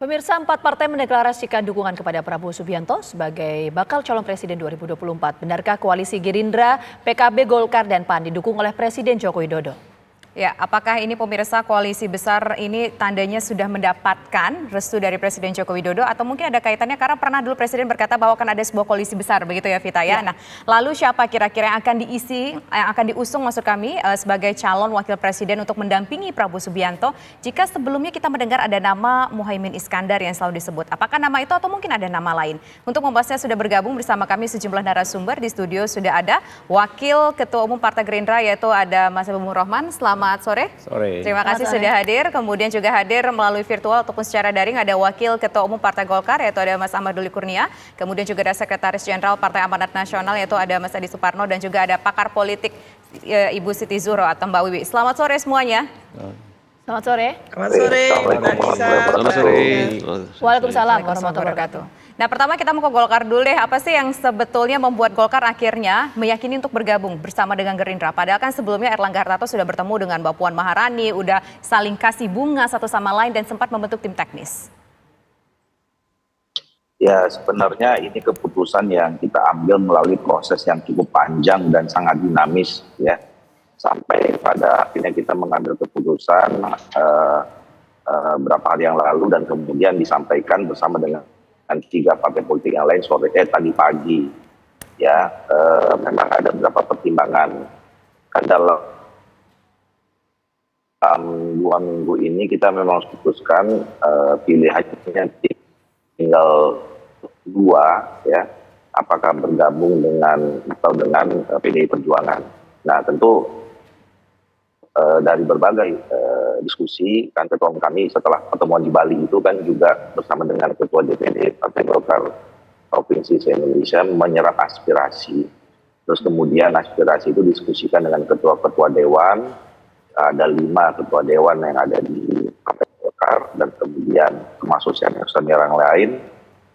Pemirsa, 4 partai mendeklarasikan dukungan kepada Prabowo Subianto sebagai bakal calon presiden 2024. Benarkah koalisi Gerindra, PKB, Golkar, dan PAN didukung oleh Presiden Joko Widodo? Ya, apakah ini pemirsa koalisi besar ini tandanya sudah mendapatkan restu dari Presiden Joko Widodo atau mungkin ada kaitannya karena pernah dulu Presiden berkata bahwa akan ada sebuah koalisi besar begitu ya Vita ya. Nah, lalu siapa kira-kira yang akan diusung maksud kami sebagai calon wakil presiden untuk mendampingi Prabowo Subianto jika sebelumnya kita mendengar ada nama Muhaimin Iskandar yang selalu disebut. Apakah nama itu atau mungkin ada nama lain? Untuk membahasnya sudah bergabung bersama kami sejumlah narasumber. Di studio sudah ada Wakil Ketua Umum Partai Gerindra yaitu ada Mas Habibur Rahman. Selamat sore. Terima kasih sudah hadir. Kemudian juga hadir melalui virtual ataupun secara daring ada Wakil Ketua Umum Partai Golkar yaitu ada Mas Ahmad Doli Kurnia. Kemudian juga ada Sekretaris Jenderal Partai Amanat Nasional yaitu ada Mas Adi Suparno dan juga ada pakar politik Ibu Siti Zuhro atau Mbak Wiwi. Selamat sore semuanya. Selamat sore. Selamat sore, Selamat sore. Waalaikumsalam warahmatullahi wabarakatuh. Nah, pertama kita mau ke Golkar dulu deh. Apa sih yang sebetulnya membuat Golkar akhirnya meyakini untuk bergabung bersama dengan Gerindra? Padahal kan sebelumnya Erlangga Hartarto sudah bertemu dengan Mbak Puan Maharani, udah saling kasih bunga satu sama lain dan sempat membentuk tim teknis. Ya, sebenarnya ini keputusan yang kita ambil melalui proses yang cukup panjang dan sangat dinamis ya. Sampai pada akhirnya kita mengambil keputusan beberapa hari yang lalu dan kemudian disampaikan bersama dengan 3 partai politik yang lain tadi pagi. Ya, memang ada beberapa pertimbangan. Kan dalam 2 minggu ini kita memang putuskan pilihannya tinggal 2 ya. Apakah bergabung dengan PDI Perjuangan. Nah, tentu dari berbagai diskusi kan ketua umum kami setelah pertemuan di Bali itu kan juga bersama dengan ketua DPD Partai Golkar Provinsi se-Indonesia menyerap aspirasi. Terus kemudian aspirasi itu diskusikan dengan ketua-ketua dewan, ada 5 ketua dewan yang ada di Partai Golkar dan kemudian termasuk senior yang lain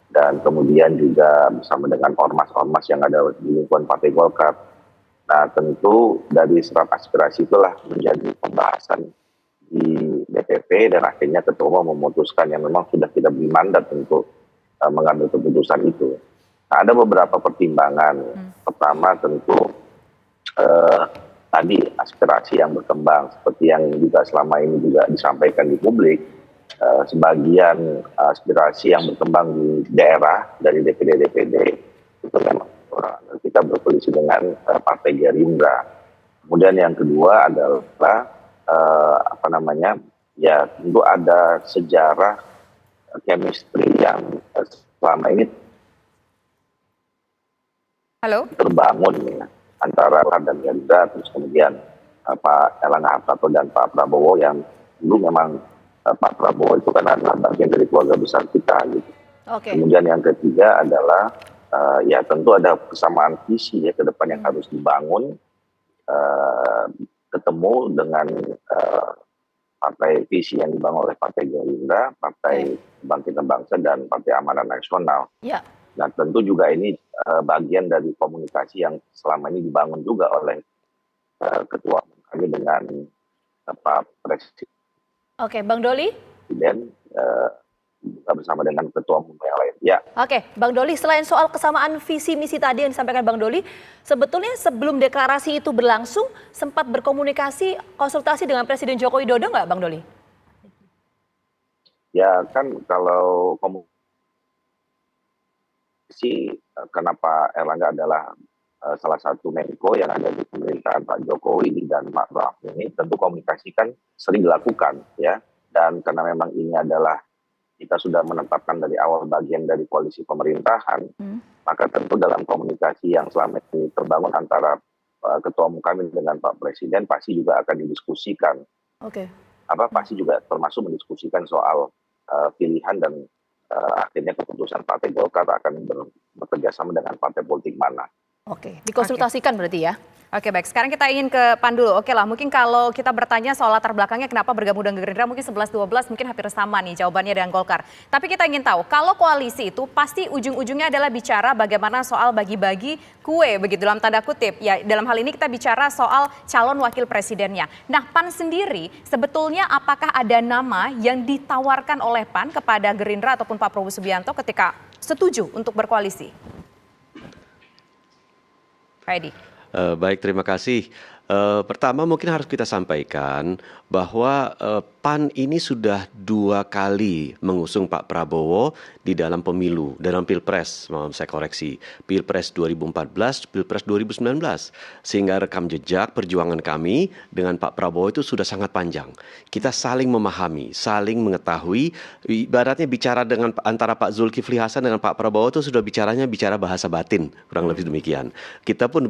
dan kemudian juga bersama dengan ormas-ormas yang ada di lingkungan Partai Golkar. Nah, tentu dari serap aspirasi itulah menjadi pembahasan di DPP dan akhirnya ketua umum memutuskan yang memang sudah kita beri mandat untuk mengambil keputusan itu. Nah, ada beberapa pertimbangan. Pertama tentu tadi aspirasi yang berkembang seperti yang juga selama ini juga disampaikan di publik. Sebagian aspirasi yang berkembang di daerah dari DPD-DPD itu memang kita berkoalisi dengan Partai Gerindra. Kemudian yang kedua adalah ya tentu ada sejarah chemistry yang selama ini terbangun ya, antara Golkar dan Gerindra, terus kemudian Pak Erlangga Hartarto dan Pak Prabowo yang dulu memang Pak Prabowo itu kan adalah bagian dari keluarga besar kita gitu. Kemudian yang ketiga adalah ya tentu ada kesamaan visi ya ke depan yang harus dibangun, ketemu dengan partai visi yang dibangun oleh Partai Gerindra, Partai Kebangkitan Bangsa dan Partai Amanat Nasional. Nah, tentu juga ini bagian dari komunikasi yang selama ini dibangun juga oleh ketua kami dengan Pak Presiden. Bang Doli. Bersama dengan ketua umum yang lain. Ya. Bang Doli, selain soal kesamaan visi misi tadi yang disampaikan Bang Doli, sebetulnya sebelum deklarasi itu berlangsung sempat berkomunikasi, konsultasi dengan Presiden Joko Widodo nggak, Bang Doli? Ya kan kalau komunikasi, kenapa Erlangga adalah salah satu Menko yang ada di pemerintahan Pak Jokowi dan Pak Prabowo ini, tentu komunikasi kan sering dilakukan ya, dan karena memang ini adalah kita sudah menetapkan dari awal bagian dari koalisi pemerintahan, maka tentu dalam komunikasi yang selama ini terbangun antara ketua umum kami dengan Pak Presiden pasti juga akan didiskusikan. Pasti juga termasuk mendiskusikan soal pilihan dan akhirnya keputusan Partai Golkar akan bekerja sama dengan partai politik mana. Oke, dikonsultasikan berarti ya. Oke baik, sekarang kita ingin ke Pan dulu. Oke lah, mungkin kalau kita bertanya soal latar belakangnya kenapa bergabung dengan Gerindra, mungkin 11-12 mungkin hampir sama nih jawabannya dengan Golkar. Tapi kita ingin tahu, kalau koalisi itu pasti ujung-ujungnya adalah bicara bagaimana soal bagi-bagi kue, begitu dalam tanda kutip. Ya dalam hal ini kita bicara soal calon wakil presidennya. Nah Pan sendiri sebetulnya apakah ada nama yang ditawarkan oleh Pan kepada Gerindra ataupun Pak Prabowo Subianto ketika setuju untuk berkoalisi? Pak Edi. Baik, terima kasih. Pertama mungkin harus kita sampaikan bahwa PAN ini sudah 2 kali mengusung Pak Prabowo di dalam pemilu, dalam Pilpres, saya koreksi, Pilpres 2014, Pilpres 2019. Sehingga rekam jejak perjuangan kami dengan Pak Prabowo itu sudah sangat panjang. Kita saling memahami, saling mengetahui, ibaratnya bicara dengan antara Pak Zulkifli Hasan dengan Pak Prabowo itu sudah bicara bahasa batin, kurang lebih demikian. Kita pun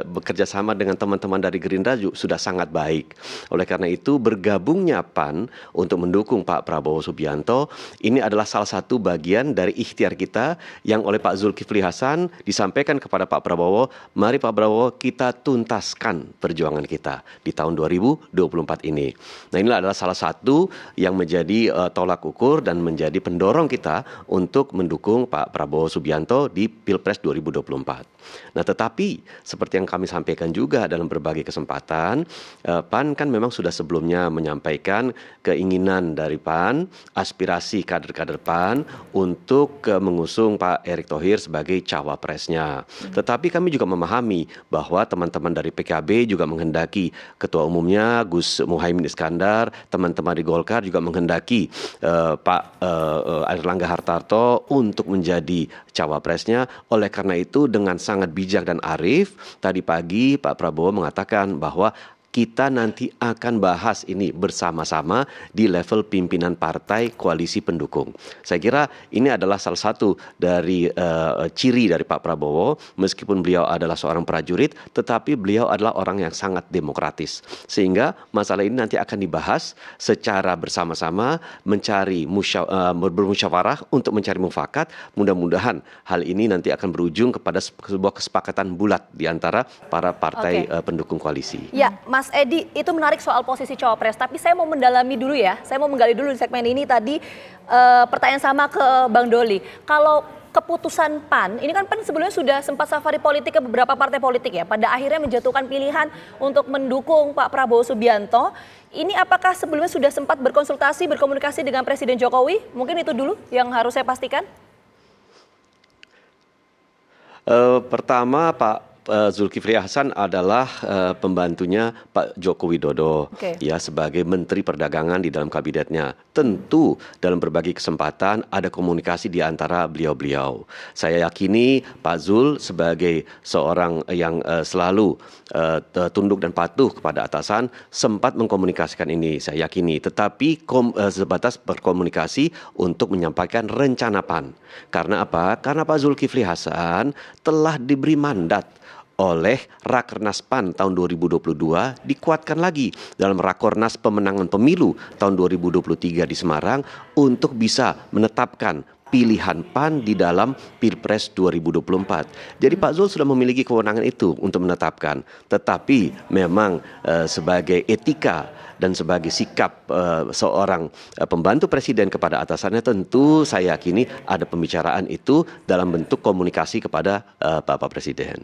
bekerja sama dengan teman-teman dari Gerindra sudah sangat baik. Oleh karena itu bergabungnya PAN untuk mendukung Pak Prabowo Subianto ini adalah salah satu bagian dari ikhtiar kita yang oleh Pak Zulkifli Hasan disampaikan kepada Pak Prabowo, mari Pak Prabowo kita tuntaskan perjuangan kita di tahun 2024 ini. Nah inilah adalah salah satu yang menjadi tolak ukur dan menjadi pendorong kita untuk mendukung Pak Prabowo Subianto di Pilpres 2024. Nah tetapi seperti yang kami sampaikan juga dalam berbagai kesempatan, PAN kan memang sudah sebelumnya menyampaikan keinginan dari PAN, aspirasi kader-kader PAN untuk mengusung Pak Erick Thohir sebagai cawapresnya. Tetapi kami juga memahami bahwa teman-teman dari PKB juga menghendaki ketua umumnya Gus Muhaimin Iskandar, teman-teman di Golkar juga menghendaki Pak Airlangga Hartarto untuk menjadi cawapresnya. Oleh karena itu dengan sangat bijak dan arif, tadi pagi Pak Prabowo mengatakan bahwa kita nanti akan bahas ini bersama-sama di level pimpinan partai koalisi pendukung. Saya kira ini adalah salah satu dari ciri dari Pak Prabowo, meskipun beliau adalah seorang prajurit, tetapi beliau adalah orang yang sangat demokratis. Sehingga masalah ini nanti akan dibahas secara bersama-sama, bermusyawarah untuk mencari mufakat. Mudah-mudahan hal ini nanti akan berujung kepada sebuah kesepakatan bulat di antara para partai pendukung koalisi. Ya, Mas Edi, itu menarik soal posisi cawapres, tapi saya mau mendalami dulu ya, saya mau menggali dulu di segmen ini tadi pertanyaan sama ke Bang Doli. Kalau keputusan PAN, ini kan PAN sebelumnya sudah sempat safari politik ke beberapa partai politik ya, pada akhirnya menjatuhkan pilihan untuk mendukung Pak Prabowo Subianto. Ini apakah sebelumnya sudah sempat berkonsultasi, berkomunikasi dengan Presiden Jokowi? Mungkin itu dulu yang harus saya pastikan. Pertama Pak Zulkifli Hasan adalah pembantunya Pak Joko Widodo, ya sebagai Menteri Perdagangan di dalam kabinetnya. Tentu dalam berbagai kesempatan ada komunikasi di antara beliau-beliau. Saya yakini Pak Zul sebagai seorang yang selalu tunduk dan patuh kepada atasan sempat mengkomunikasikan ini, saya yakini. Tetapi sebatas berkomunikasi untuk menyampaikan rencana PAN. Karena apa? Karena Pak Zulkifli Hasan telah diberi mandat oleh Rakernas PAN tahun 2022 dikuatkan lagi dalam Rakornas pemenangan pemilu tahun 2023 di Semarang untuk bisa menetapkan pilihan PAN di dalam Pilpres 2024. Jadi Pak Zul sudah memiliki kewenangan itu untuk menetapkan. Tetapi memang sebagai etika dan sebagai sikap seorang pembantu presiden kepada atasannya, tentu saya yakini ada pembicaraan itu dalam bentuk komunikasi kepada Bapak Presiden.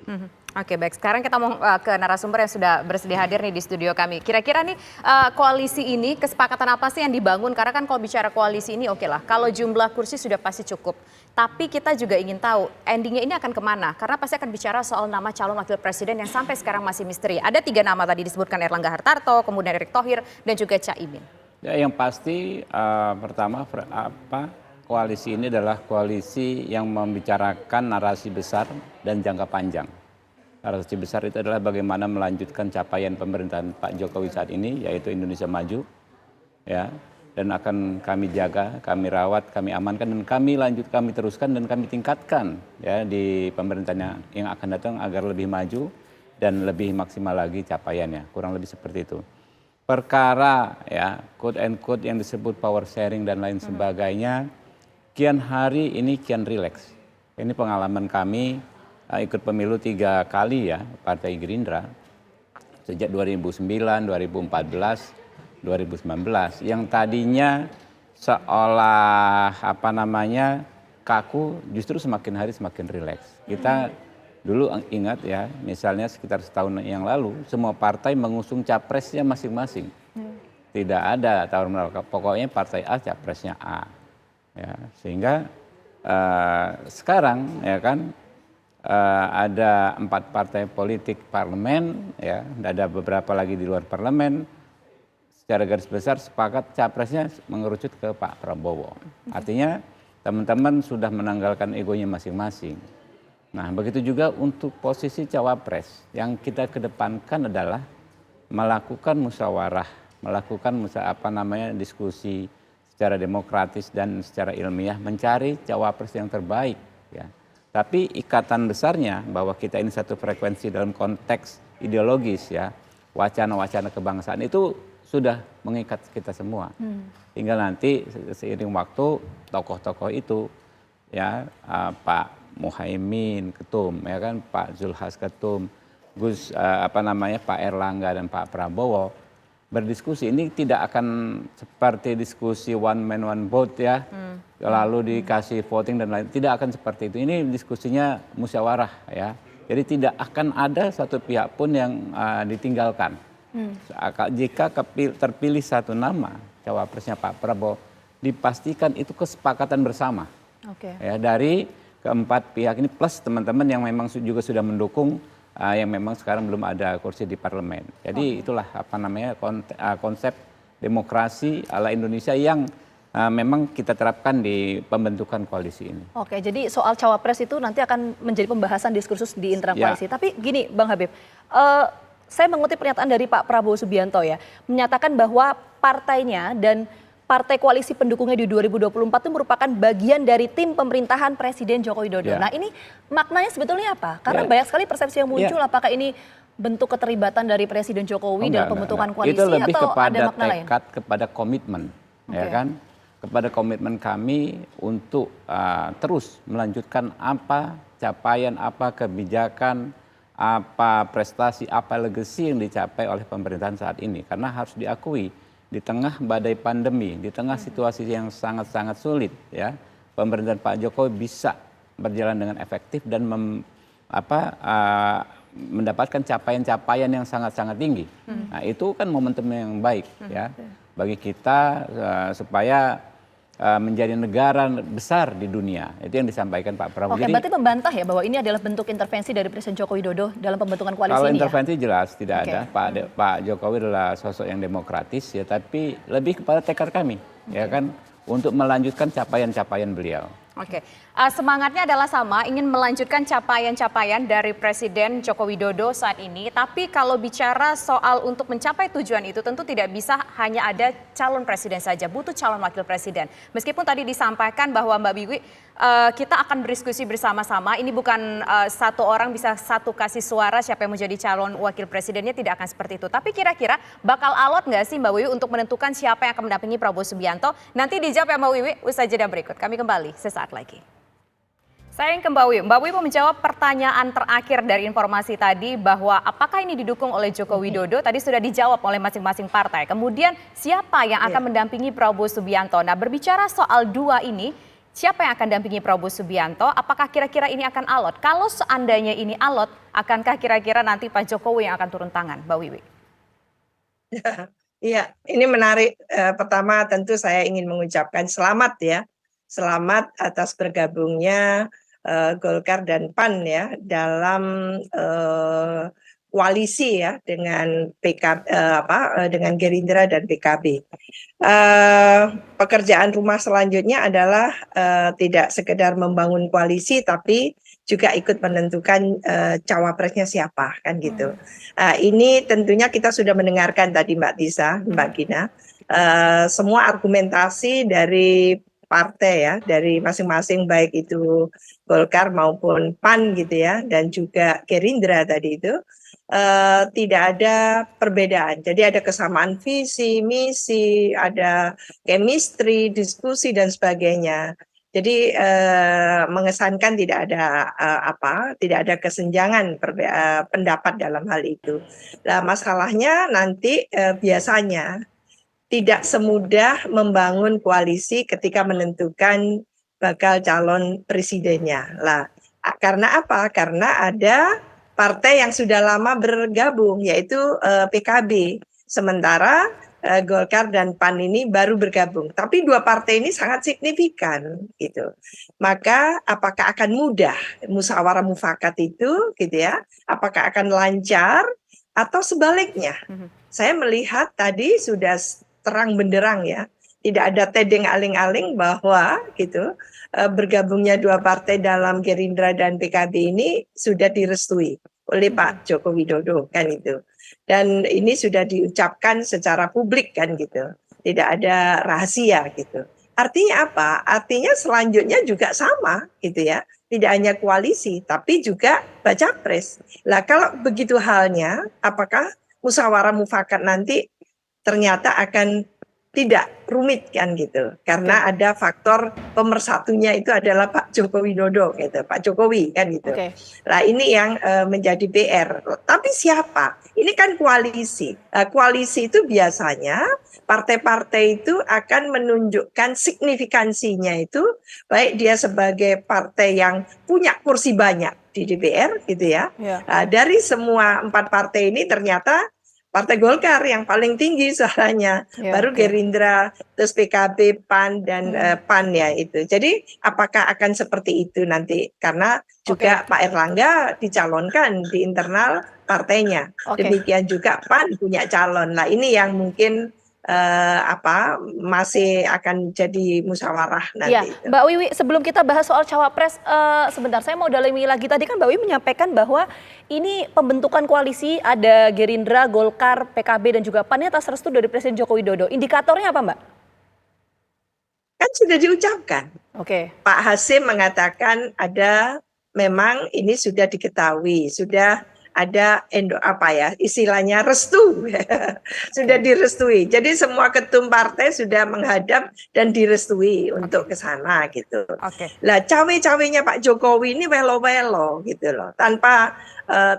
Oke baik, sekarang kita mau ke narasumber yang sudah bersedia hadir nih di studio kami. Kira-kira nih koalisi ini kesepakatan apa sih yang dibangun? Karena kan kalau bicara koalisi ini oke lah, kalau jumlah kursi sudah pasti cukup. Tapi kita juga ingin tahu endingnya ini akan kemana? Karena pasti akan bicara soal nama calon wakil presiden yang sampai sekarang masih misteri. Ada 3 nama tadi disebutkan, Airlangga Hartarto, kemudian Erick Thohir, dan juga Caimin. Ya, yang pasti pertama koalisi ini adalah koalisi yang membicarakan narasi besar dan jangka panjang. Narasi besar itu adalah bagaimana melanjutkan capaian pemerintahan Pak Jokowi saat ini, yaitu Indonesia Maju, ya, dan akan kami jaga, kami rawat, kami amankan, dan kami teruskan dan kami tingkatkan ya di pemerintahan yang akan datang agar lebih maju dan lebih maksimal lagi capaiannya, kurang lebih seperti itu. Perkara ya quote and quote yang disebut power sharing dan lain sebagainya, kian hari ini kian rileks. Ini pengalaman kami ikut pemilu 3 kali ya, Partai Gerindra. Sejak 2009, 2014, 2019. Yang tadinya seolah kaku, justru semakin hari semakin rileks. Kita dulu ingat ya, misalnya sekitar setahun yang lalu, semua partai mengusung capresnya masing-masing. Tidak ada tawar menawar, pokoknya partai A capresnya A. Ya, sehingga sekarang ya kan ada 4 partai politik parlemen, ya, ada beberapa lagi di luar parlemen. Secara garis besar sepakat capresnya mengerucut ke Pak Prabowo. Artinya teman-teman sudah menanggalkan egonya masing-masing. Nah, begitu juga untuk posisi cawapres, yang kita kedepankan adalah melakukan musyawarah, melakukan diskusi secara demokratis dan secara ilmiah, mencari cawapres yang terbaik. Ya. Tapi ikatan besarnya bahwa kita ini satu frekuensi dalam konteks ideologis, ya, wacana-wacana kebangsaan itu sudah mengikat kita semua. Tinggal nanti seiring waktu tokoh-tokoh itu, ya, Pak Muhaimin ketum, ya kan, Pak Zulhas ketum, Pak Erlangga dan Pak Prabowo berdiskusi. Ini tidak akan seperti diskusi one man one vote, ya, lalu dikasih voting dan lain. Tidak akan seperti itu. Ini diskusinya musyawarah, ya. Jadi tidak akan ada satu pihak pun yang ditinggalkan. Jika terpilih satu nama cawapresnya Pak Prabowo, dipastikan itu kesepakatan bersama. Ya, dari keempat pihak ini plus teman-teman yang memang juga sudah mendukung, yang memang sekarang belum ada kursi di parlemen. Jadi itulah konsep demokrasi ala Indonesia yang memang kita terapkan di pembentukan koalisi ini. Oke, jadi soal cawapres itu nanti akan menjadi pembahasan diskursus di internal koalisi. Tapi gini, Bang Habib, saya mengutip pernyataan dari Pak Prabowo Subianto, ya, menyatakan bahwa partainya dan partai koalisi pendukungnya di 2024 itu merupakan bagian dari tim pemerintahan Presiden Joko Widodo. Nah, ini maknanya sebetulnya apa? Karena banyak sekali persepsi yang muncul, apakah ini bentuk keterlibatan dari Presiden Jokowi dalam pembentukan koalisi, itu lebih atau kepada ada makna lain? tekad, kepada komitmen, ya kan? Kepada komitmen kami untuk terus melanjutkan apa capaian, apa kebijakan, apa prestasi, apa legacy yang dicapai oleh pemerintahan saat ini. Karena harus diakui, di tengah badai pandemi, di tengah situasi yang sangat-sangat sulit, ya, pemerintahan Pak Jokowi bisa berjalan dengan efektif dan mendapatkan capaian-capaian yang sangat-sangat tinggi. Nah, itu kan momentum yang baik, ya, bagi kita supaya menjadi negara besar di dunia. Itu yang disampaikan Pak Prabowo. Oke, berarti membantah ya bahwa ini adalah bentuk intervensi dari Presiden Joko Widodo dalam pembentukan koalisi kalau ini, intervensi ya? Jelas tidak ada. Pak Jokowi adalah sosok yang demokratis, ya, tapi lebih kepada tekad kami, ya kan, untuk melanjutkan capaian-capaian beliau. Oke, semangatnya adalah sama, ingin melanjutkan capaian-capaian dari Presiden Joko Widodo saat ini. Tapi kalau bicara soal untuk mencapai tujuan itu, tentu tidak bisa hanya ada calon presiden saja, butuh calon wakil presiden. Meskipun tadi disampaikan bahwa Mbak Wiwi, kita akan berdiskusi bersama-sama. Ini bukan satu orang bisa satu kasih suara siapa yang menjadi calon wakil presidennya, tidak akan seperti itu. Tapi kira-kira bakal alot nggak sih Mbak Wiwi untuk menentukan siapa yang akan mendampingi Prabowo Subianto? Nanti dijawab ya Mbak Wiwi, usai jeda berikut. Kami kembali sesaat lagi. Saya yang ke Mbak Wiwi. Mbak Wiwi mau menjawab pertanyaan terakhir dari informasi tadi bahwa apakah ini didukung oleh Joko Widodo? Tadi sudah dijawab oleh masing-masing partai. Kemudian siapa yang akan mendampingi Prabowo Subianto? Nah, berbicara soal dua ini, siapa yang akan dampingi Prabowo Subianto? Apakah kira-kira ini akan alot? Kalau seandainya ini alot, akankah kira-kira nanti Pak Jokowi yang akan turun tangan, Mbak Wiwi? Iya, ini menarik. Pertama tentu saya ingin mengucapkan selamat, ya. Selamat atas bergabungnya Golkar dan PAN, ya, dalam koalisi, ya, dengan dengan Gerindra dan PKB. Pekerjaan rumah selanjutnya adalah tidak sekedar membangun koalisi, tapi juga ikut menentukan cawapresnya siapa, kan gitu. Ini tentunya kita sudah mendengarkan tadi Mbak Tisa, Mbak Gina, semua argumentasi dari partai, ya, dari masing-masing, baik itu Golkar maupun PAN gitu, ya, dan juga Gerindra tadi itu. Tidak ada perbedaan, jadi ada kesamaan visi, misi, ada chemistry, diskusi dan sebagainya. Jadi mengesankan tidak ada tidak ada kesenjangan pendapat dalam hal itu. Nah, masalahnya nanti biasanya tidak semudah membangun koalisi ketika menentukan bakal calon presidennya. Lah, karena apa? Karena ada partai yang sudah lama bergabung, yaitu PKB. Sementara Golkar dan PAN ini baru bergabung. Tapi dua partai ini sangat signifikan, gitu. Maka apakah akan mudah musyawarah mufakat itu, gitu ya? Apakah akan lancar atau sebaliknya? Saya melihat tadi sudah terang benderang ya, tidak ada tedeng aling-aling bahwa gitu bergabungnya dua partai dalam Gerindra dan PKB ini sudah direstui oleh Pak Joko Widodo kan itu, dan ini sudah diucapkan secara publik kan gitu, tidak ada rahasia gitu. Artinya apa? Artinya selanjutnya juga sama gitu ya, tidak hanya koalisi tapi juga baca pres. Lah kalau begitu halnya, apakah musyawarah mufakat nanti ternyata akan tidak rumit kan gitu, karena ada faktor pemersatunya itu adalah Pak Joko Widodo gitu, Pak Jokowi kan gitu. Nah ini yang menjadi PR. Tapi siapa? Ini kan koalisi. Koalisi itu biasanya partai-partai itu akan menunjukkan signifikansinya itu, baik dia sebagai partai yang punya kursi banyak di DPR gitu ya. Dari semua 4 partai ini ternyata Partai Golkar yang paling tinggi suaranya, baru Gerindra, terus PKB, PAN, dan PAN ya itu. Jadi apakah akan seperti itu nanti? Karena juga Pak Erlangga dicalonkan di internal partainya. Demikian juga PAN punya calon. Nah ini yang mungkin masih akan jadi musyawarah nanti. Ya, Mbak Wiwi, sebelum kita bahas soal cawapres, sebentar saya mau dalami lagi. Tadi kan Mbak Wiwi menyampaikan bahwa ini pembentukan koalisi ada Gerindra, Golkar, PKB dan juga PAN atas restu dari Presiden Joko Widodo. Indikatornya apa, Mbak? Kan sudah diucapkan. Pak Hasim mengatakan ada, memang ini sudah diketahui, sudah ada istilahnya restu sudah direstui. Jadi semua ketum partai sudah menghadap dan direstui untuk ke sana gitu. Lah cawe-cawenya Pak Jokowi ini welo-welo gitu loh, tanpa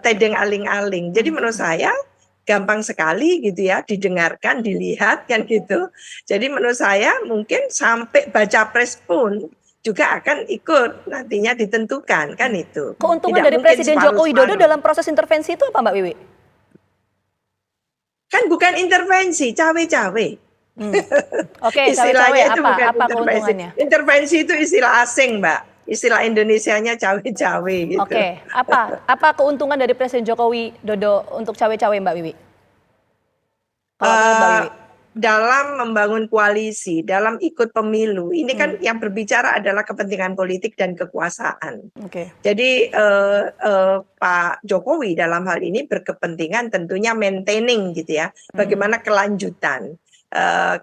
tedeng aling-aling. Jadi menurut saya gampang sekali gitu ya, didengarkan, dilihat kan gitu. Jadi menurut saya mungkin sampai baca pres pun juga akan ikut nantinya ditentukan kan itu. Keuntungan dari Presiden Joko Widodo dalam proses intervensi itu apa Mbak Wiwi? Kan bukan intervensi, cawe-cawe. Cawe-cawe apa keuntungannya? Intervensi itu istilah asing, Mbak. Istilah Indonesianya cawe-cawe gitu. Apa keuntungan dari Presiden Joko Widodo untuk cawe-cawe Mbak Wiwi? Kalau Mbak Wiwi? Dalam membangun koalisi, dalam ikut pemilu, ini kan yang berbicara adalah kepentingan politik dan kekuasaan. Jadi Pak Jokowi dalam hal ini berkepentingan tentunya maintaining gitu ya, bagaimana kelanjutan.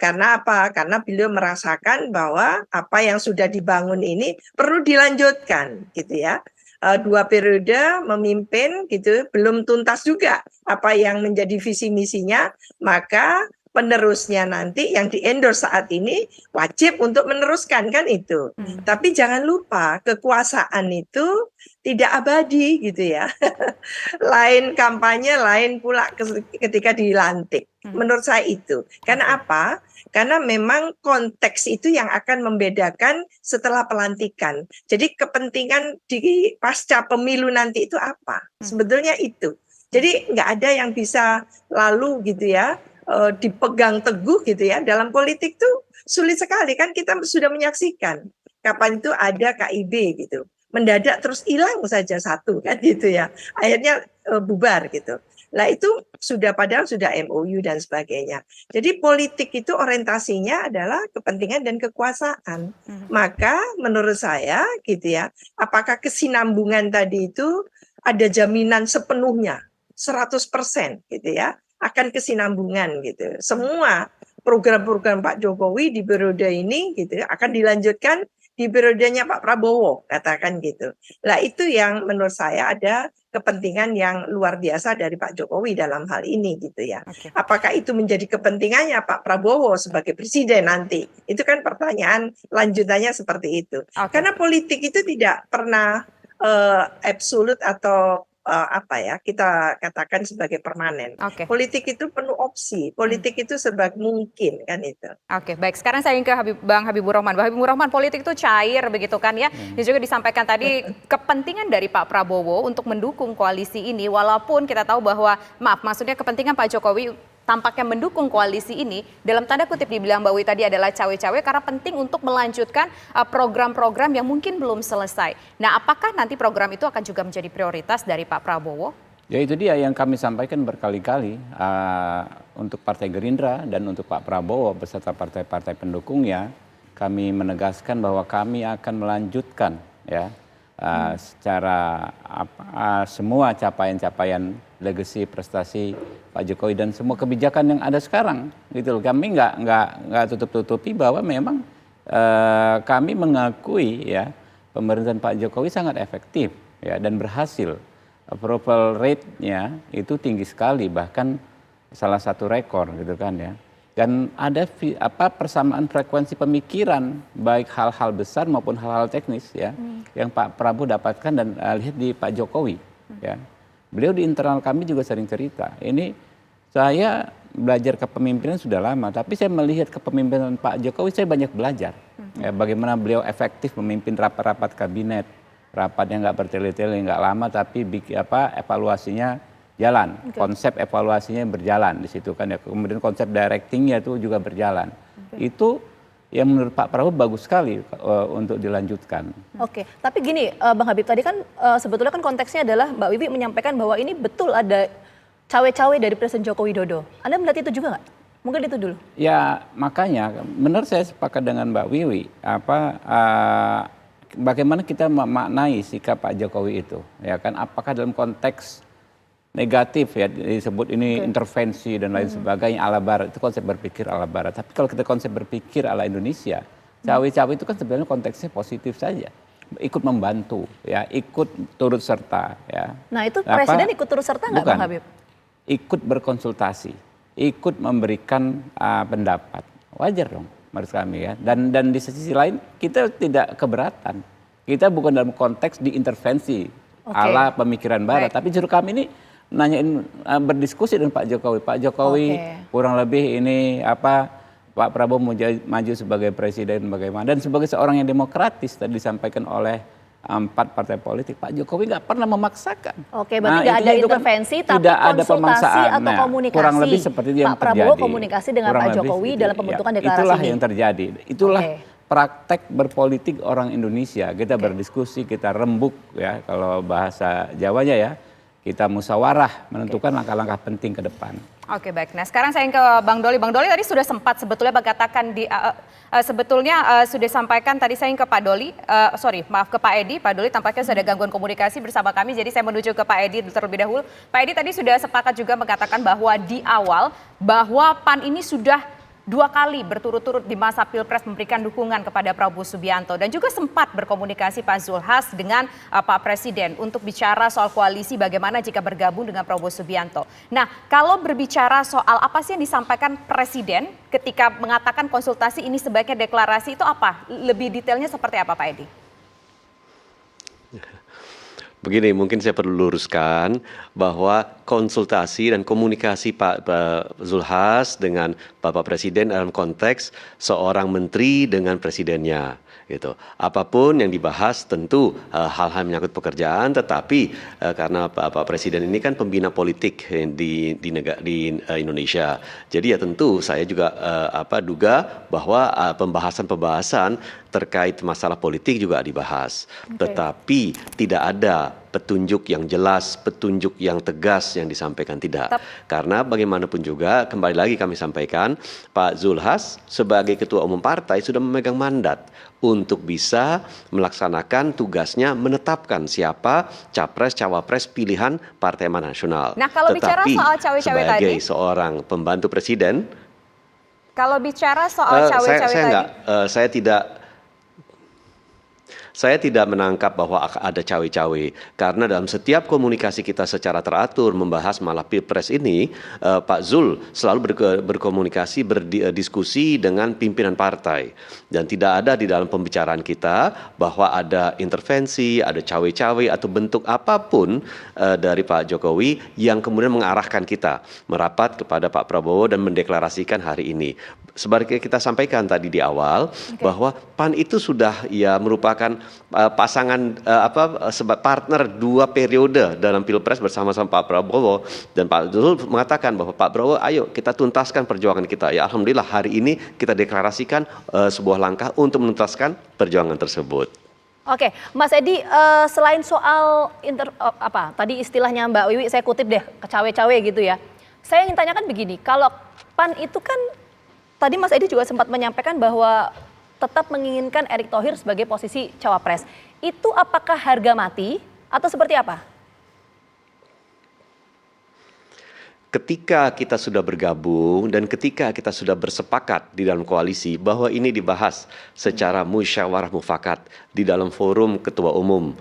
Karena apa? Karena beliau merasakan bahwa apa yang sudah dibangun ini perlu dilanjutkan gitu ya. 2 periode memimpin gitu, belum tuntas juga apa yang menjadi visi misinya, maka penerusnya nanti yang di-endorse saat ini wajib untuk meneruskan kan itu. Tapi jangan lupa kekuasaan itu tidak abadi gitu ya. Lain kampanye, lain pula ketika dilantik. Menurut saya itu. Karena apa? Karena memang konteks itu yang akan membedakan setelah pelantikan. Jadi kepentingan di pasca pemilu nanti itu apa? Sebetulnya itu. Jadi nggak ada yang bisa lalu gitu ya, dipegang teguh gitu ya. Dalam politik tuh sulit sekali kan, kita sudah menyaksikan kapan itu ada KIB gitu, mendadak terus hilang saja satu kan gitu ya, akhirnya bubar gitu. Lah itu padahal sudah MOU dan sebagainya. Jadi politik itu orientasinya adalah kepentingan dan kekuasaan. Maka menurut saya gitu ya, apakah kesinambungan tadi itu ada jaminan sepenuhnya 100% gitu ya, akan kesinambungan gitu. Semua program-program Pak Jokowi di periode ini gitu akan dilanjutkan di periodenya Pak Prabowo, katakan gitu. Lah itu yang menurut saya ada kepentingan yang luar biasa dari Pak Jokowi dalam hal ini gitu ya. Oke. Apakah itu menjadi kepentingannya Pak Prabowo sebagai presiden nanti? Itu kan pertanyaan lanjutannya seperti itu. Oke. Karena politik itu tidak pernah absolut atau apa ya kita katakan sebagai permanen. Oke. Politik itu penuh opsi, politik itu serba mungkin kan itu. Oke, baik. Sekarang saya ingin ke Bang Habibur Rahman. Bang Habibur Rahman, politik itu cair begitu kan ya. Dan juga disampaikan tadi kepentingan dari Pak Prabowo untuk mendukung koalisi ini, walaupun kita tahu bahwa, maksudnya kepentingan Pak Jokowi tampaknya mendukung koalisi ini, dalam tanda kutip dibilang Mbak Wi tadi adalah cawe-cawe karena penting untuk melanjutkan program-program yang mungkin belum selesai. Nah, apakah nanti program itu akan juga menjadi prioritas dari Pak Prabowo? Ya itu dia yang kami sampaikan berkali-kali untuk Partai Gerindra dan untuk Pak Prabowo beserta partai-partai pendukungnya, kami menegaskan bahwa kami akan melanjutkan ya secara semua capaian-capaian legacy prestasi Pak Jokowi dan semua kebijakan yang ada sekarang gitu loh. Kami nggak tutup-tutupi bahwa memang kami mengakui ya pemerintahan Pak Jokowi sangat efektif ya dan berhasil. Approval rate-nya itu tinggi sekali, bahkan salah satu rekor gitu kan ya. Dan ada persamaan frekuensi pemikiran baik hal-hal besar maupun hal-hal teknis ya yang Pak Prabowo dapatkan dan lihat di Pak Jokowi ya. Beliau di internal kami juga sering cerita. Ini saya belajar kepemimpinan sudah lama, tapi saya melihat kepemimpinan Pak Jokowi saya banyak belajar. Ya, bagaimana beliau efektif memimpin rapat-rapat kabinet. Rapatnya nggak bertele-tele, nggak lama, tapi evaluasinya jalan. Okay. Konsep evaluasinya berjalan di situ kan ya. Kemudian konsep directingnya itu juga berjalan. Okay. Itu yang menurut Pak Prabowo bagus sekali untuk dilanjutkan. Oke, tapi gini Bang Habib, tadi kan sebetulnya kan konteksnya adalah Mbak Wiwi menyampaikan bahwa ini betul ada cawe-cawe dari Presiden Joko Widodo. Anda melihat itu juga nggak? Mungkin itu dulu. Ya makanya, benar saya sepakat dengan Mbak Wiwi. Bagaimana kita memaknai sikap Pak Jokowi itu, ya kan? Apakah dalam konteks negatif ya disebut ini intervensi dan lain sebagainya ala Barat, itu konsep berpikir ala Barat. Tapi kalau kita konsep berpikir ala Indonesia, cawe-cawe itu kan sebenarnya konteksnya positif saja, ikut membantu, ya, ikut turut serta, ya. Nah itu Presiden ikut turut serta nggak Bang Habib? Ikut berkonsultasi, ikut memberikan pendapat, wajar dong. Menurut kami ya, dan di sisi lain kita tidak keberatan, kita bukan dalam konteks diintervensi ala pemikiran Barat, tapi justru kami ini nanyain berdiskusi dengan Pak Jokowi. Pak Jokowi kurang lebih ini Pak Prabowo mau maju sebagai presiden bagaimana, dan sebagai seorang yang demokratis tadi disampaikan oleh 4 partai politik, Pak Jokowi nggak pernah memaksakan. Oke, berarti nggak ada intervensi, tapi tidak ada konsultasi atau komunikasi. Kurang lebih seperti itu yang Pak Prabowo terjadi. komunikasi dengan Pak Jokowi dalam pembentukan deklarasi itulah ini. yang terjadi. Itulah praktek berpolitik orang Indonesia. Kita berdiskusi, kita rembuk ya kalau bahasa Jawanya ya. Kita musyawarah menentukan langkah-langkah penting ke depan. Oke, baik. Nah sekarang saya ke Bang Doli. Bang Doli tadi sudah sempat sebetulnya katakan sudah sampaikan tadi saya ke Pak Doli, ke Pak Edi. Pak Doli tampaknya sudah ada gangguan komunikasi bersama kami, jadi saya menuju ke Pak Edi terlebih dahulu. Pak Edi tadi sudah sepakat juga mengatakan bahwa di awal bahwa PAN ini sudah 2 kali berturut-turut di masa Pilpres memberikan dukungan kepada Prabowo Subianto dan juga sempat berkomunikasi Pak Zulhas dengan Pak Presiden untuk bicara soal koalisi bagaimana jika bergabung dengan Prabowo Subianto. Nah, kalau berbicara soal apa sih yang disampaikan Presiden ketika mengatakan konsultasi ini sebaiknya deklarasi, itu apa? Lebih detailnya seperti apa Pak Edi? Begini, mungkin saya perlu luruskan bahwa konsultasi dan komunikasi Pak Zulhas dengan Bapak Presiden dalam konteks seorang menteri dengan presidennya. Gitu. Apapun yang dibahas tentu hal-hal menyangkut pekerjaan, tetapi karena Bapak Presiden ini kan pembina politik di Indonesia, jadi ya tentu saya juga duga bahwa pembahasan terkait masalah politik juga dibahas, tetapi tidak ada petunjuk yang jelas, petunjuk yang tegas yang disampaikan tidak. Karena bagaimanapun juga, kembali lagi kami sampaikan, Pak Zulhas sebagai Ketua Umum Partai sudah memegang mandat untuk bisa melaksanakan tugasnya menetapkan siapa capres-cawapres pilihan Partai Amanat Nasional. Nah, kalau bicara soal cawe-cawe tadi, sebagai seorang pembantu presiden, kalau bicara soal cawe-cawe tadi, saya tidak. Saya tidak menangkap bahwa ada cawe-cawe karena dalam setiap komunikasi kita secara teratur membahas malah Pilpres ini, Pak Zul selalu berkomunikasi, berdiskusi dengan pimpinan partai dan tidak ada di dalam pembicaraan kita bahwa ada intervensi, ada cawe-cawe atau bentuk apapun dari Pak Jokowi yang kemudian mengarahkan kita merapat kepada Pak Prabowo dan mendeklarasikan hari ini. Sebagai kita sampaikan tadi di awal bahwa PAN itu sudah ya merupakan pasangan partner 2 periode dalam Pilpres bersama-sama Pak Prabowo, dan Pak Zul mengatakan bahwa Pak Prabowo ayo kita tuntaskan perjuangan kita. Ya alhamdulillah hari ini kita deklarasikan sebuah langkah untuk menuntaskan perjuangan tersebut. Oke, Mas Edi, selain soal tadi istilahnya Mbak Wiwi, saya kutip deh, cawe-cawe gitu ya. Saya ingin tanyakan begini, kalau PAN itu kan tadi Mas Edi juga sempat menyampaikan bahwa tetap menginginkan Erick Thohir sebagai posisi cawapres. Itu apakah harga mati atau seperti apa? Ketika kita sudah bergabung dan ketika kita sudah bersepakat di dalam koalisi bahwa ini dibahas secara musyawarah mufakat di dalam forum ketua umum,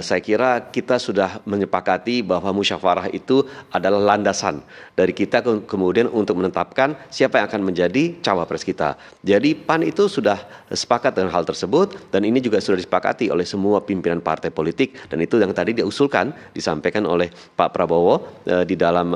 saya kira kita sudah menyepakati bahwa musyawarah itu adalah landasan dari kita kemudian untuk menetapkan siapa yang akan menjadi cawapres kita. Jadi PAN itu sudah sepakat dengan hal tersebut dan ini juga sudah disepakati oleh semua pimpinan partai politik dan itu yang tadi diusulkan, disampaikan oleh Pak Prabowo di dalam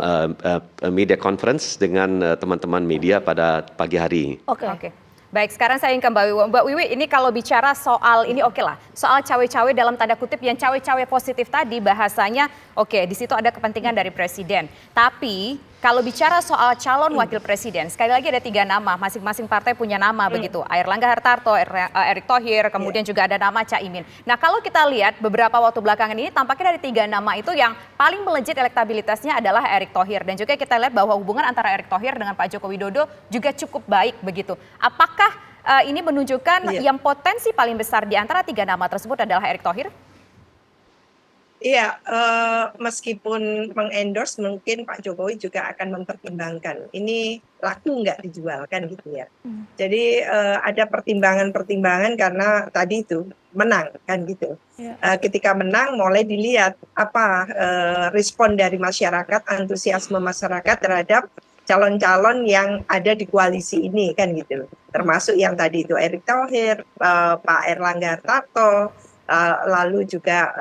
media conference dengan teman-teman media pada pagi hari ini. Oke. Baik, sekarang saya ingin ke Mbak Wiwi. Mbak Wiwi, ini kalau bicara soal ini oke lah, soal cawe-cawe dalam tanda kutip yang cawe-cawe positif tadi bahasanya oke, di situ ada kepentingan dari presiden. Tapi kalau bicara soal calon wakil presiden, sekali lagi ada 3 nama, masing-masing partai punya nama begitu. Airlangga Hartarto, Erick Thohir, kemudian juga ada nama Caimin. Nah kalau kita lihat beberapa waktu belakangan ini tampaknya dari 3 nama itu yang paling melejit elektabilitasnya adalah Erick Thohir. Dan juga kita lihat bahwa hubungan antara Erick Thohir dengan Pak Joko Widodo juga cukup baik begitu. Apakah ini menunjukkan yang potensi paling besar di antara 3 nama tersebut adalah Erick Thohir? Iya, meskipun mengendorse mungkin Pak Jokowi juga akan mempertimbangkan ini laku nggak dijual kan gitu ya. Jadi ada pertimbangan-pertimbangan karena tadi itu menang kan gitu. Ketika menang mulai dilihat apa respon dari masyarakat, antusiasme masyarakat terhadap calon-calon yang ada di koalisi ini kan gitu. Termasuk yang tadi itu Erick Thohir, Pak Airlangga Hartarto, lalu juga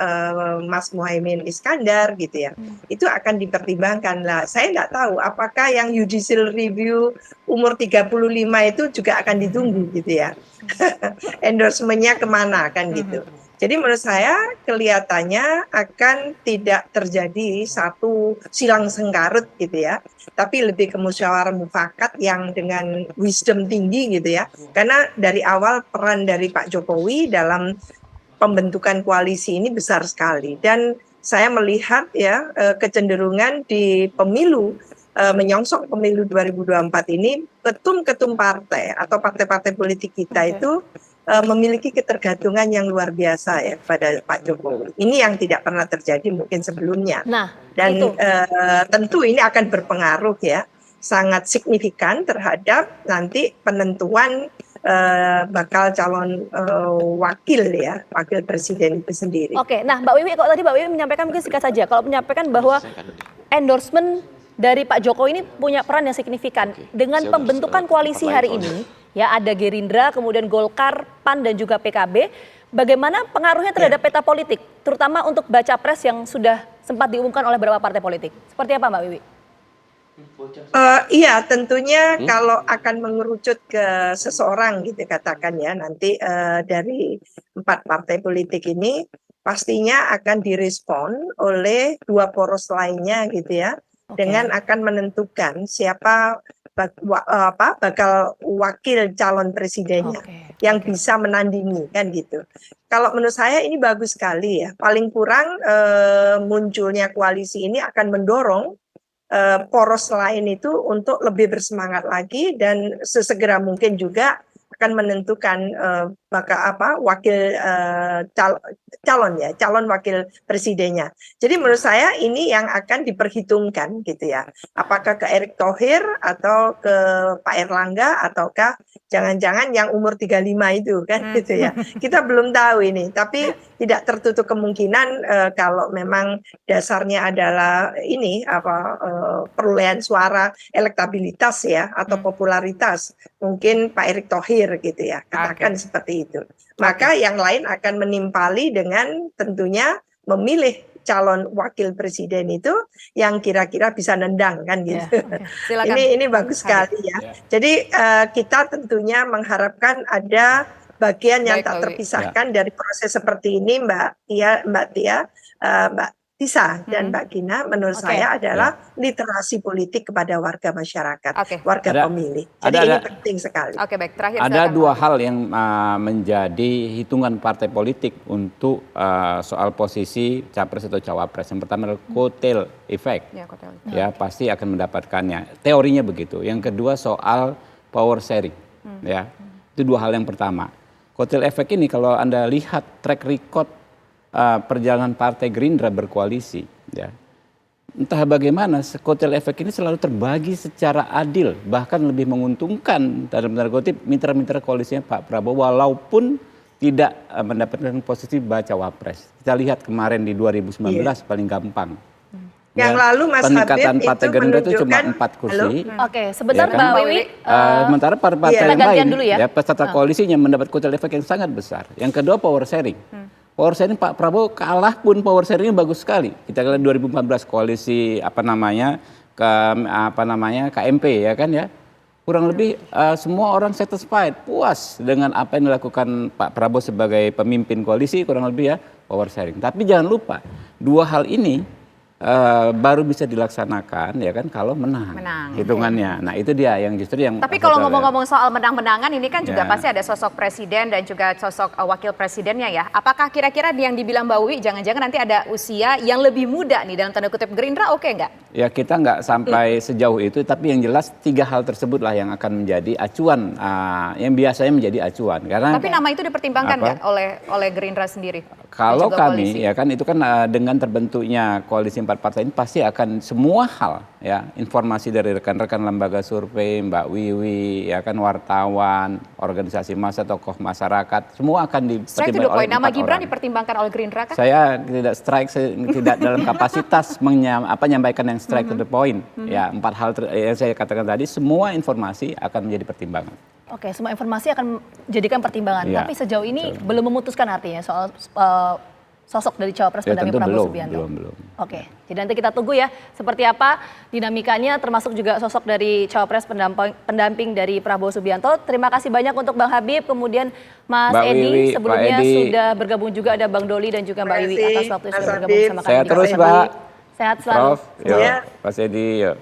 Mas Muhaimin Iskandar gitu ya. Itu akan dipertimbangkan lah. Saya nggak tahu apakah yang judicial review umur 35 itu juga akan ditunggu gitu ya. Endorsementnya kemana kan gitu. Jadi menurut saya kelihatannya akan tidak terjadi satu silang sengkarut gitu ya. Tapi lebih ke musyawarah mufakat yang dengan wisdom tinggi gitu ya. Karena dari awal peran dari Pak Jokowi dalam pembentukan koalisi ini besar sekali dan saya melihat ya kecenderungan di pemilu menyongsong pemilu 2024 ini ketum-ketum partai atau partai-partai politik kita itu memiliki ketergantungan yang luar biasa ya pada Pak Jokowi. Ini yang tidak pernah terjadi mungkin sebelumnya. Dan tentu ini akan berpengaruh ya sangat signifikan terhadap nanti penentuan bakal calon wakil presiden itu sendiri. Oke, nah Mbak Wiwi, kalau tadi Mbak Wiwi menyampaikan mungkin singkat saja, kalau menyampaikan bahwa endorsement dari Pak Jokowi ini punya peran yang signifikan dengan pembentukan koalisi hari ini, ya ada Gerindra, kemudian Golkar, PAN dan juga PKB. Bagaimana pengaruhnya terhadap peta politik, terutama untuk baca pres yang sudah sempat diumumkan oleh beberapa partai politik? Seperti apa Mbak Wiwi? Iya, tentunya kalau akan mengerucut ke seseorang gitu katakan ya nanti dari 4 partai politik ini pastinya akan direspon oleh 2 poros lainnya gitu ya, dengan akan menentukan siapa bakal wakil calon presidennya yang bisa menandingi kan gitu. Kalau menurut saya ini bagus sekali ya, paling kurang munculnya koalisi ini akan mendorong poros lain itu untuk lebih bersemangat lagi dan sesegera mungkin juga akan menentukan wakil calon wakil presidennya. Jadi menurut saya ini yang akan diperhitungkan gitu ya. Apakah ke Erick Thohir atau ke Pak Erlangga ataukah jangan-jangan yang umur 35 itu kan gitu ya. Kita belum tahu ini, tapi tidak tertutup kemungkinan kalau memang dasarnya adalah ini perolehan suara elektabilitas ya atau popularitas, mungkin Pak Erick Thohir gitu ya, katakan seperti itu. Maka yang lain akan menimpali dengan tentunya memilih calon wakil presiden itu yang kira-kira bisa nendang kan gitu. Silakan. Ini bagus sekali ya. Jadi kita tentunya mengharapkan ada bagian yang tak terpisahkan dari proses seperti ini, Mbak Tia, Mbak Tisa dan Mbak Gina, menurut saya adalah literasi politik kepada warga masyarakat, warga pemilih. Jadi ini penting sekali. Oke, baik. Terakhir ada dua hal yang menjadi hitungan partai politik untuk soal posisi capres atau cawapres. Yang pertama adalah kotel effect. Ya, pasti akan mendapatkannya. Teorinya begitu. Yang kedua soal power sharing. Ya, itu dua hal yang pertama. Kotel effect ini kalau Anda lihat track record perjalanan Partai Gerindra berkoalisi, ya, entah bagaimana kotel efek ini selalu terbagi secara adil, bahkan lebih menguntungkan dalam tanda kutip mitra-mitra koalisinya Pak Prabowo walaupun tidak mendapatkan posisi baca wapres. Kita lihat kemarin di 2019 paling gampang. Yang lalu Mas peningkatan Habib Partai itu Gerindra itu cuma menunjukkan 4 kursi. Oke, sebentar Ya kan? Mbak Wiwi. Sementara partai yang gantian lain, dulu ya. peserta koalisinya mendapat kotel efek yang sangat besar. Yang kedua power sharing. Power sharing Pak Prabowo kalah pun power sharingnya bagus sekali. Kita lihat 2014 koalisi KMP ya kan ya. Kurang lebih semua orang satisfied, puas dengan apa yang dilakukan Pak Prabowo sebagai pemimpin koalisi, kurang lebih ya power sharing. Tapi jangan lupa dua hal ini baru bisa dilaksanakan ya kan kalau menang hitungannya. Nah itu dia yang justru yang. Tapi kalau ngomong-ngomong soal menang-menangan ini kan juga pasti ada sosok presiden dan juga sosok wakil presidennya ya. Apakah kira-kira yang dibilang Mbak Wiwi jangan-jangan nanti ada usia yang lebih muda nih dalam tanda kutip Gerindra, oke nggak? Ya kita nggak sampai sejauh itu, tapi yang jelas 3 hal tersebutlah yang akan menjadi acuan, yang biasanya menjadi acuan. Karena tapi nama itu dipertimbangkan nggak oleh Gerindra sendiri? Kalau kami ya kan itu kan dengan terbentuknya koalisi 4 partai ini pasti akan semua hal ya, informasi dari rekan-rekan lembaga survei, Mbak Wiwi ya kan, wartawan, organisasi massa, tokoh masyarakat, semua akan dipertimbangkan oleh 4 nama Gibran orang. dipertimbangkan oleh Gerindra kan? Saya tidak tidak dalam kapasitas menyampaikan yang strike to the point. Ya, 4 hal yang saya katakan tadi semua informasi akan menjadi pertimbangan. Oke, semua informasi akan dijadikan pertimbangan. Ya, tapi sejauh ini belum memutuskan artinya soal sosok dari cawapres ya, pendamping Prabowo Subianto. Belum. Oke, jadi nanti kita tunggu ya seperti apa dinamikanya, termasuk juga sosok dari cawapres pendamping dari Prabowo Subianto. Terima kasih banyak untuk Bang Habib, kemudian Mas Mbak Edi Wiwi, sebelumnya Pak Edi. sudah bergabung juga, ada Bang Doli dan juga Mbak Wiwi atas waktu sudah bergabung sama kami. Saya terus Mbak. Sehat selalu. Prof, Mas Edi, yuk.